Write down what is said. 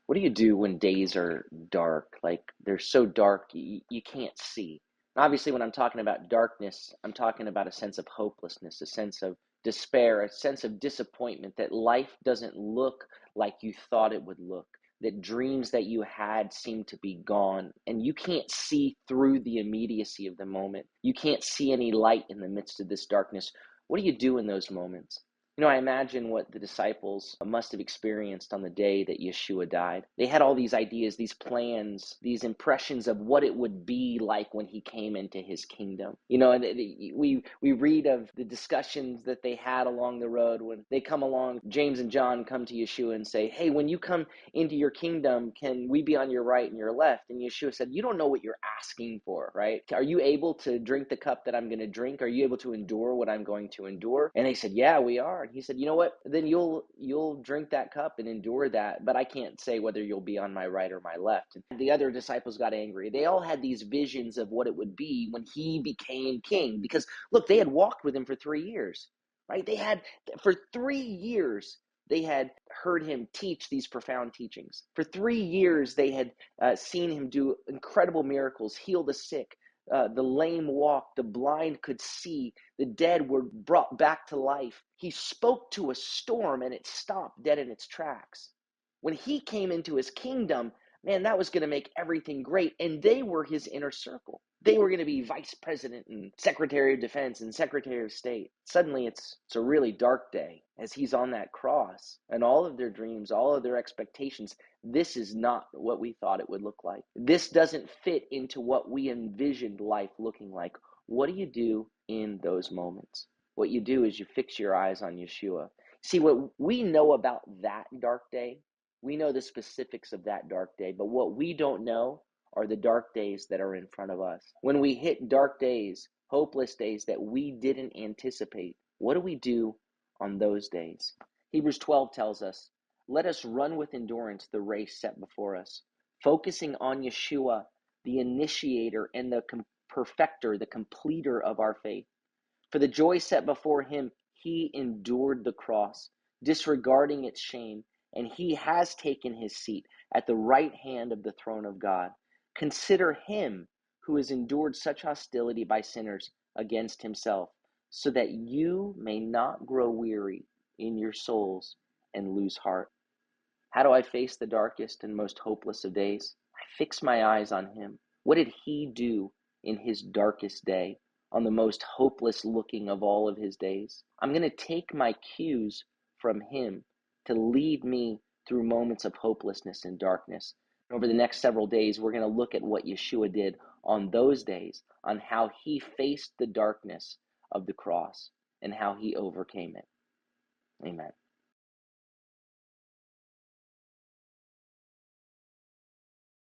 What do you do when days are dark? Like they're so dark you can't see. And obviously, when I'm talking about darkness, I'm talking about a sense of hopelessness, a sense of despair, a sense of disappointment that life doesn't look like you thought it would look, that dreams that you had seem to be gone, and you can't see through the immediacy of the moment. You can't see any light in the midst of this darkness. What do you do in those moments? I imagine what the disciples must have experienced on the day that Yeshua died. They had all these ideas, these plans, these impressions of what it would be like when he came into his kingdom. And we read of the discussions that they had along the road when they come along. James and John come to Yeshua and say, "Hey, when you come into your kingdom, can we be on your right and your left?" And Yeshua said, "You don't know what you're asking for, right? Are you able to drink the cup that I'm going to drink? Are you able to endure what I'm going to endure?" And they said, "Yeah, we are." And he said, "You know what? Then you'll drink that cup and endure that, but I can't say whether you'll be on my right or my left." And the other disciples got angry. They all had these visions of what it would be when he became king, because look, they had walked with him for 3 years, right? For 3 years they had heard him teach these profound teachings. For 3 years they had seen him do incredible miracles, heal the sick, the lame walked, the blind could see, the dead were brought back to life. He spoke to a storm and it stopped dead in its tracks. When he came into his kingdom, man, that was going to make everything great. And they were his inner circle. They were going to be vice president and secretary of defense and secretary of state. Suddenly, it's a really dark day as he's on that cross, and all of their dreams, all of their expectations, this is not what we thought it would look like. This doesn't fit into what we envisioned life looking like. What do you do in those moments? What you do is you fix your eyes on Yeshua. See, what we know about that dark day, we know the specifics of that dark day, but what we don't know are the dark days that are in front of us. When we hit dark days, hopeless days that we didn't anticipate, what do we do on those days? Hebrews 12 tells us, "Let us run with endurance the race set before us, focusing on Yeshua, the initiator and the perfecter, the completer of our faith. For the joy set before him, he endured the cross, disregarding its shame, and he has taken his seat at the right hand of the throne of God. Consider him who has endured such hostility by sinners against himself, so that you may not grow weary in your souls and lose heart." How do I face the darkest and most hopeless of days? I fix my eyes on him. What did he do in his darkest day, on the most hopeless looking of all of his days? I'm going to take my cues from him to lead me through moments of hopelessness and darkness. Over the next several days, we're going to look at what Yeshua did on those days, on how he faced the darkness of the cross and how he overcame it. Amen.